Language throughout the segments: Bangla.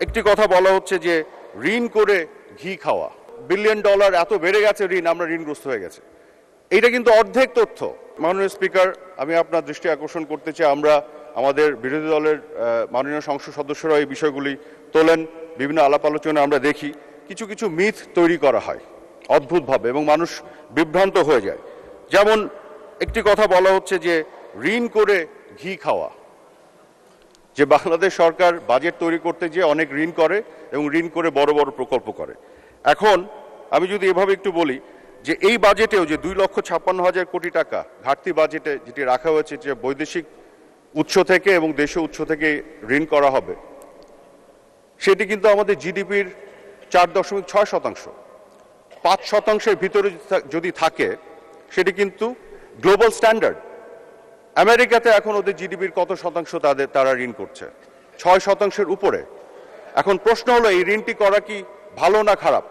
একটি কথা বলা হচ্ছে যে ঋণ করে ঘি খাওয়া, বিলিয়ন ডলার এত বেড়ে গেছে ঋণ, আমরা ঋণগ্রস্ত হয়ে গেছে। এইটা কিন্তু অর্ধেক তথ্য। মাননীয় স্পিকার, আমি আপনার দৃষ্টি আকর্ষণ করতে চাই, আমরা আমাদের বিরোধী দলের মাননীয় সংসদ সদস্যরা এই বিষয়গুলি তোলেন, বিভিন্ন আলাপ আলোচনা আমরা দেখি কিছু কিছু মিথ তৈরি করা হয় অদ্ভুতভাবে এবং মানুষ বিভ্রান্ত হয়ে যায়। যেমন একটি কথা বলা হচ্ছে যে ঋণ করে ঘি খাওয়া, যে বাংলাদেশ সরকার বাজেট তৈরি করতে গিয়ে অনেক ঋণ করে এবং ঋণ করে বড় বড় প্রকল্প করে। এখন আমি যদি এভাবে একটু বলি যে এই বাজেটেও যে 2,56,000 কোটি টাকা ঘাটতি বাজেটে যেটি রাখা হয়েছে, যে বৈদেশিক উৎস থেকে এবং দেশীয় উৎস থেকে ঋণ করা হবে, সেটি কিন্তু আমাদের জিডিপির 4.6%। 5%-এর ভিতরে যদি থাকে সেটি কিন্তু গ্লোবাল স্ট্যান্ডার্ড। আমেরিকাতে এখন ওদের জিডিপির কত শতাংশ তারা ঋণ করছে? 6%-এর উপরে। এখন প্রশ্ন হলো এই ঋণটি করা কি ভালো না খারাপ?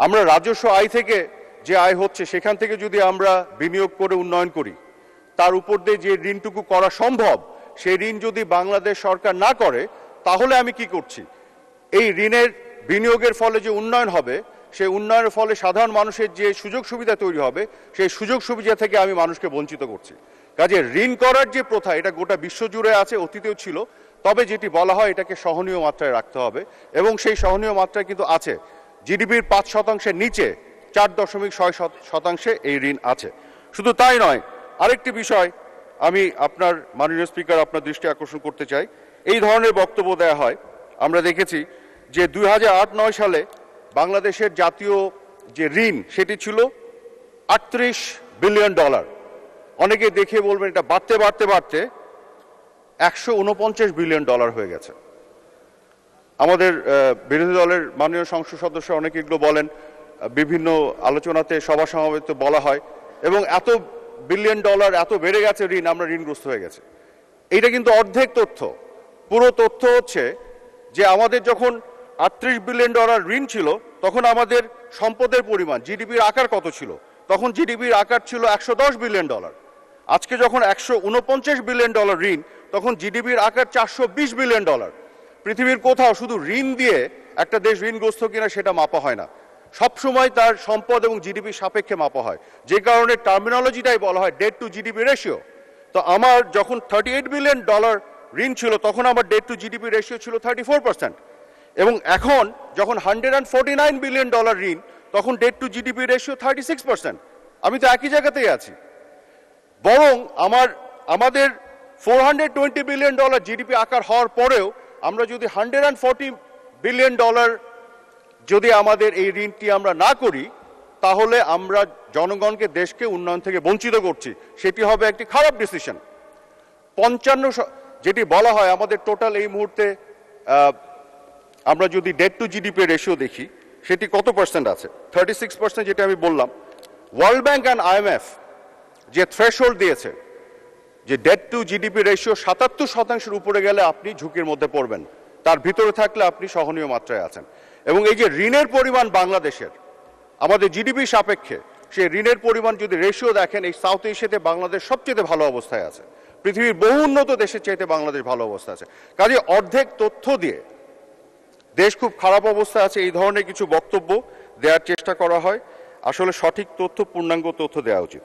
আমরা রাজস্ব আয় থেকে যে আয় হচ্ছে সেখান থেকে যদি আমরা বিনিয়োগ করে উন্নয়ন করি, তার উপর দিয়ে যে ঋণটুকু করা সম্ভব, সেই ঋণ যদি বাংলাদেশ সরকার না করে, তাহলে আমি কি করছি? এই ঋণের বিনিয়োগের ফলে যে উন্নয়ন হবে, সেই উন্নয়নের ফলে সাধারণ মানুষের যে সুযোগ সুবিধা তৈরি হবে, সেই সুযোগ সুবিধা থেকে আমি মানুষকে বঞ্চিত করছি। কাজে ঋণ করার যে প্রথা, এটা গোটা বিশ্বজুড়ে আছে, অতীতেও ছিল। তবে যেটি বলা হয় এটাকে সহনীয় মাত্রায় রাখতে হবে, এবং সেই সহনীয় মাত্রায় কিন্তু আছে। জিডিপির 5%-এর নিচে 4.6% এই ঋণ আছে। শুধু তাই নয়, আরেকটি বিষয় আমি আপনার মাননীয় স্পিকার আপনার দৃষ্টি আকর্ষণ করতে চাই। এই ধরনের বক্তব্য দেওয়া হয়, আমরা দেখেছি যে 2008-9 সালে বাংলাদেশের জাতীয় যে ঋণ সেটি ছিল 38 বিলিয়ন ডলার। অনেকে দেখে বলবেন এটা বাড়তে বাড়তে বাড়তে 149 বিলিয়ন ডলার হয়ে গেছে। আমাদের বিরোধী দলের মাননীয় সংসদ সদস্য অনেকে এগুলো বলেন, বিভিন্ন আলোচনাতে সভা সমাবেশে বলা হয়, এবং এত বিলিয়ন ডলার এত বেড়ে গেছে ঋণ, আমরা ঋণগ্রস্ত হয়ে গেছে। এইটা কিন্তু অর্ধেক তথ্য। পুরো তথ্য হচ্ছে যে আমাদের যখন 38 বিলিয়ন ডলার ঋণ ছিল, তখন আমাদের সম্পদের পরিমাণ, জিডিপির আকার কত ছিল? তখন জিডিপির আকার ছিল 110 বিলিয়ন ডলার। আজকে যখন 149 বিলিয়ন ডলার ঋণ, তখন জিডিপির আকার 420 বিলিয়ন ডলার। পৃথিবীর কোথাও শুধু ঋণ দিয়ে একটা দেশ ঋণগ্রস্ত কিনা সেটা মাপা হয় না, সবসময় তার সম্পদ এবং জিডিপির সাপেক্ষে মাপা হয়, যে কারণে টার্মিনোলজিটাই বলা হয় ডেট টু জিডিপি রেশিও। তো আমার যখন 38 বিলিয়ন ডলার ঋণ ছিল, তখন আমার ডেট টু জিডিপি রেশিও ছিল 34%, এবং এখন যখন 149 বিলিয়ন ডলার ঋণ, তখন ডেট টু জিডিপি রেশিও 36%। আমি তো একই জায়গাতেই আছি। বরং আমাদের 420 বিলিয়ন ডলার জিডিপি আকার হওয়ার পরেও আমরা যদি 140 বিলিয়ন ডলার যদি আমাদের এই ঋণটি আমরা না করি, তাহলে আমরা জনগণকে, দেশকে উন্নয়ন থেকে বঞ্চিত করছি। সেটি হবে একটি খারাপ ডিসিশন। 55 যেটি বলা হয় আমাদের টোটাল এই মুহূর্তে, আমরা যদি ডেট টু জিডিপি রেশিও দেখি সেটি কত পার্সেন্ট আছে? 36%, যেটা আমি বললাম। ওয়ার্ল্ড ব্যাংক অ্যান্ড IMF যে থ্রেশহোল্ড দিয়েছে যে ডেট টু জিডিপি রেশিও 77%-এর উপরে গেলে আপনি ঝুঁকির মধ্যে পড়বেন, তার ভিতরে থাকলে আপনি সহনীয় মাত্রায় আছেন। এবং এই যে ঋণের পরিমাণ বাংলাদেশের আমাদের জিডিপি সাপেক্ষে, সেই ঋণের পরিমাণ যদি রেশিও দেখেন, এই সাউথ এশিয়াতে বাংলাদেশ সবচেয়ে ভালো অবস্থায় আছে। পৃথিবীর বহু উন্নত দেশের চাইতে বাংলাদেশ ভালো অবস্থা আছে। কাজে অর্ধেক তথ্য দিয়ে দেশ খুব খারাপ অবস্থায় আছে, এই ধরনের কিছু বক্তব্য দেওয়ার চেষ্টা করা হয়। আসলে সঠিক তথ্য, পূর্ণাঙ্গ তথ্য দেওয়া উচিত।